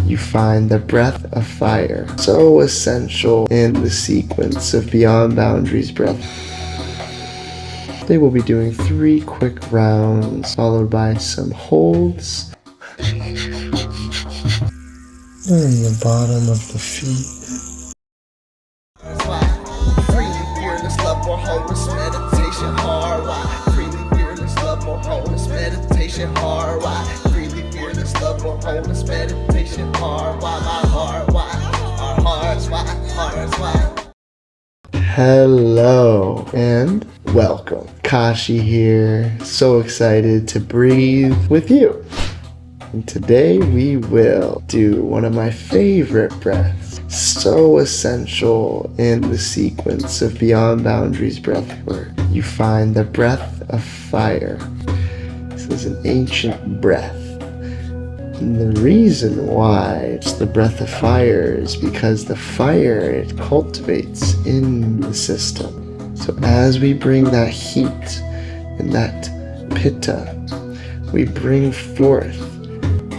you find the breath of fire, so essential in the sequence of Beyond Boundaries breath. They will be doing 3 quick rounds, followed by some holds. And the bottom of the feet. Freely fearless love, more wholeness, meditation hard. Why? Freely fearless love, more wholeness, meditation hard. Why? Freely fearless love, more wholeness, meditation hard. Why? My heart, why? Our hearts, why? Hearts, why? Hello and welcome. Kashi here. So excited to breathe with you. And today we will do one of my favorite breaths, so essential in the sequence of Beyond Boundaries breathwork. You find the breath of fire. This is an ancient breath. And the reason why it's the breath of fire is because the fire, it cultivates in the system. So as we bring that heat and that pitta, we bring forth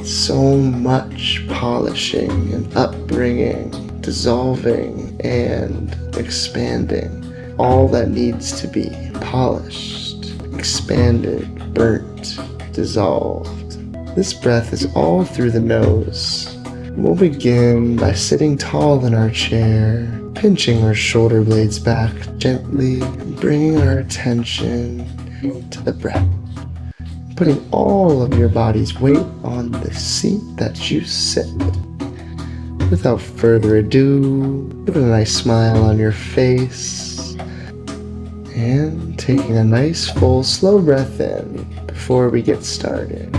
so much polishing and upbringing, dissolving and expanding. All that needs to be polished, expanded, burnt, dissolved. This breath is all through the nose. We'll begin by sitting tall in our chair, pinching our shoulder blades back gently, bringing our attention to the breath. Putting all of your body's weight on the seat that you sit. Without further ado, give it a nice smile on your face. And taking a nice full slow breath in before we get started.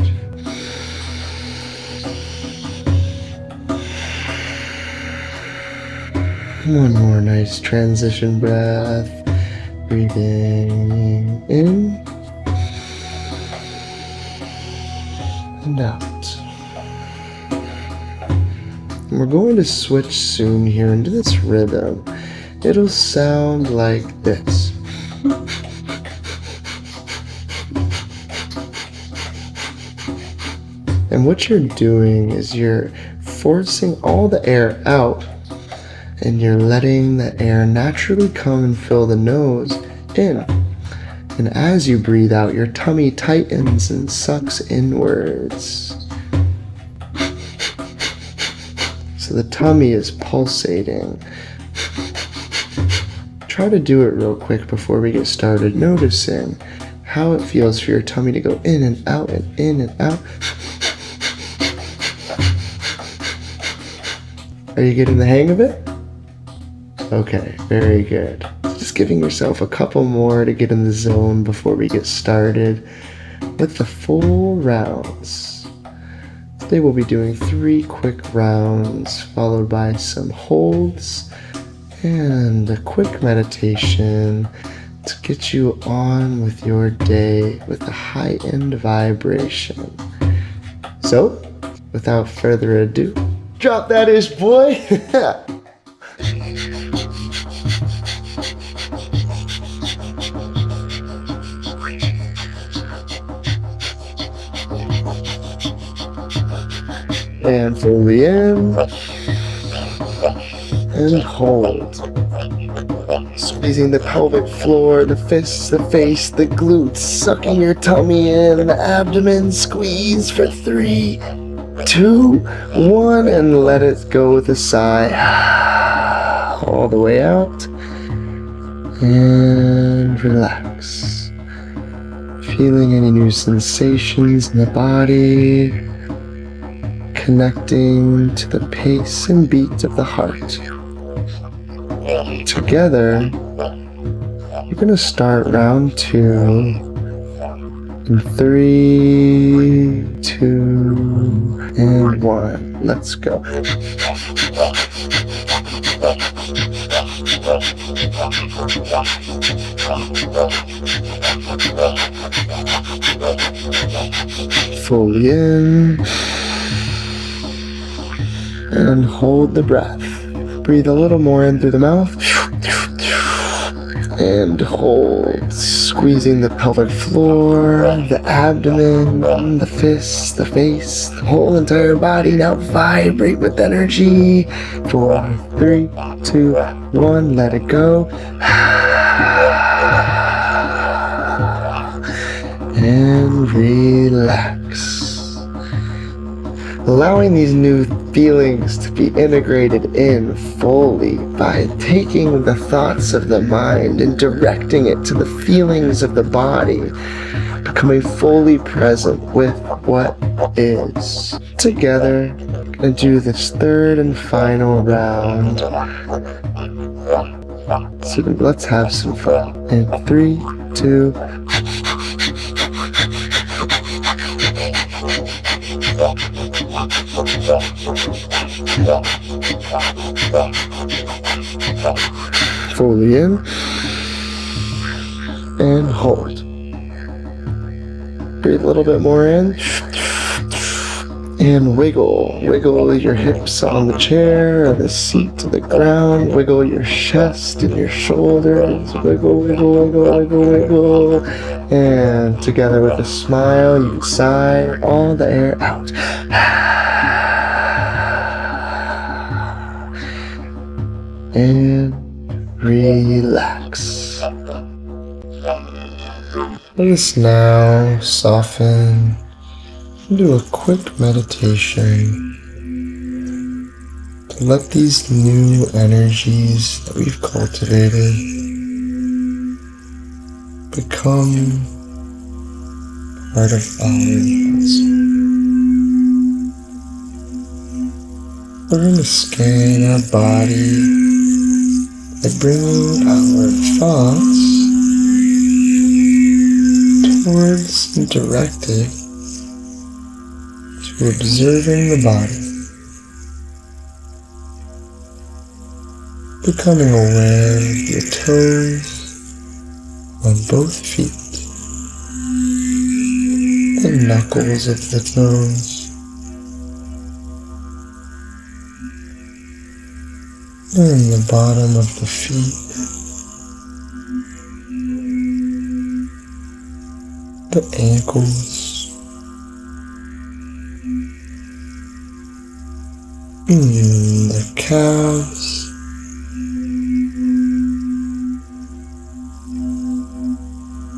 One more nice transition breath. Breathing in and out. And we're going to switch soon here into this rhythm. It'll sound like this. And what you're doing is you're forcing all the air out, and you're letting the air naturally come and fill the nose in. And as you breathe out, your tummy tightens and sucks inwards. So the tummy is pulsating. Try to do it real quick before we get started, noticing how it feels for your tummy to go in and out and in and out. Are you getting the hang of it? Okay, very good. Just giving yourself a couple more to get in the zone before we get started with the full rounds. Today we'll be doing 3 quick rounds, followed by some holds and a quick meditation to get you on with your day with a high-end vibration. So, without further ado, drop that ish, boy! And fully in and hold. Squeezing the pelvic floor, the fists, the face, the glutes, sucking your tummy in, the abdomen, squeeze for 3, 2, 1, and let it go with a sigh. All the way out. And relax. Feeling any new sensations in the body. Connecting to the pace and beat of the heart. Together, you're going to start round 2 in 3, 2, and 1. Let's go. Fully in. And hold the breath. Breathe a little more in through the mouth. And hold. squeezing the pelvic floor, the abdomen, the fists, the face, the whole entire body. Now vibrate with energy. 4, 3, 2, 1, let it go. And relax. Allowing these new feelings to be integrated in fully by taking the thoughts of the mind and directing it to the feelings of the body, becoming fully present with what is. Together, I'm going to do this third and final round. So let's have some fun. In 3, 2, fully in and hold. Breathe a little bit more in and wiggle. Wiggle your hips on the chair or the seat to the ground. Wiggle your chest and your shoulders. Wiggle, wiggle, wiggle, wiggle, wiggle. And together with a smile, you sigh all the air out. And relax. Let us now soften and do a quick meditation to let these new energies that we've cultivated become part of our lives. We're going to scan our body by bringing our thoughts towards and directed to observing the body, becoming aware of your toes on both feet, the knuckles of the toes, and the bottom of the feet, the ankles, the calves,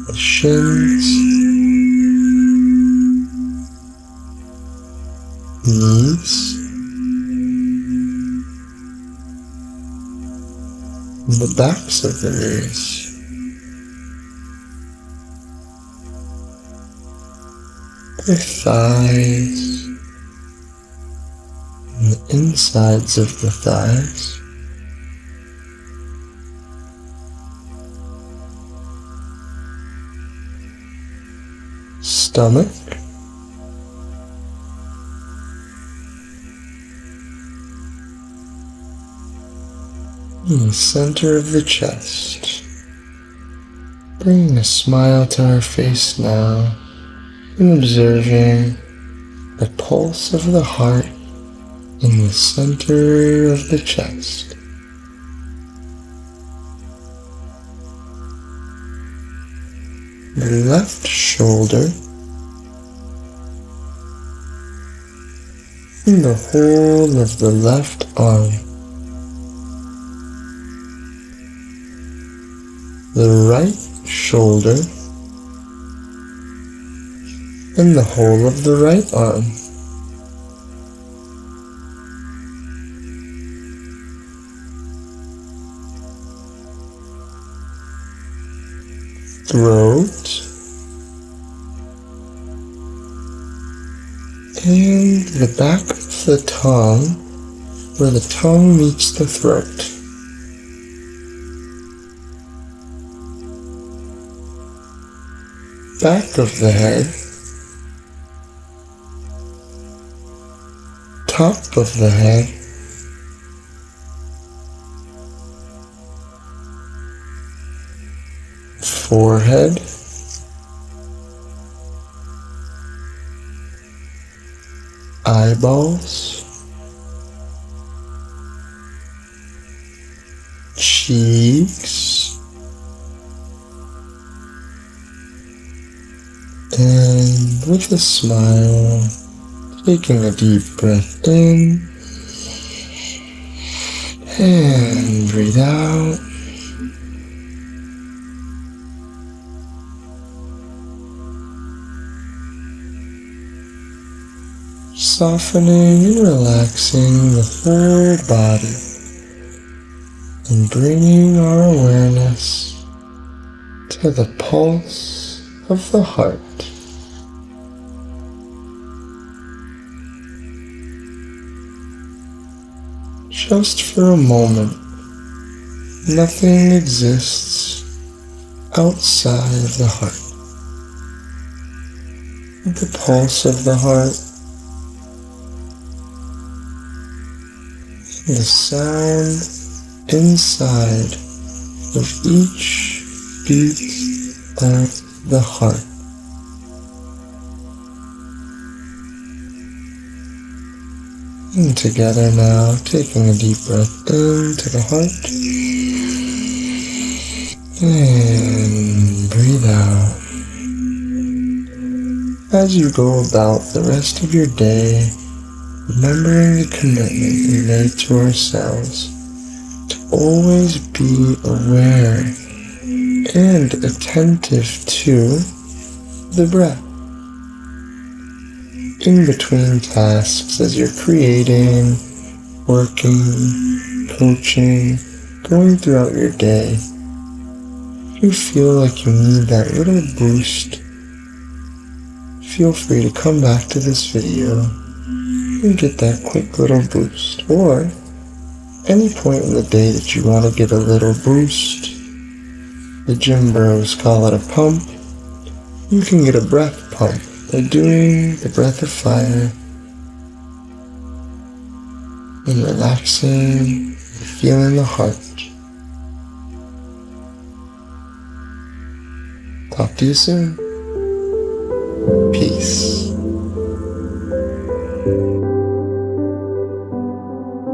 the shins, knees, and the backs of the knees. The thighs, and the insides of the thighs, stomach, and the center of the chest. Bringing a smile to our face now, and observing the pulse of the heart in the center of the chest. The left shoulder and the whole of the left arm. The right shoulder and the whole of the right arm. Throat and the back of the tongue where the tongue meets the throat. Back of the head, top of the head, forehead, eyeballs, cheeks, And with a smile, taking a deep breath in and breathe out. Softening and relaxing the whole body and bringing our awareness to the pulse of the heart. Just for a moment, nothing exists outside of the heart. The pulse of the heart, the sound inside of each beat of the heart. And together now, taking a deep breath into the heart and breathe out. As you go about the rest of your day, remembering the commitment we made to ourselves to always be aware and attentive to the breath. In between tasks, as you're creating, working, coaching, going throughout your day, if you feel like you need that little boost, feel free to come back to this video and get that quick little boost. Or any point in the day that you want to get a little boost, the gym bros call it a pump, you can get a breath pump by doing the breath of fire and relaxing and feeling the heart. Talk to you soon. Peace.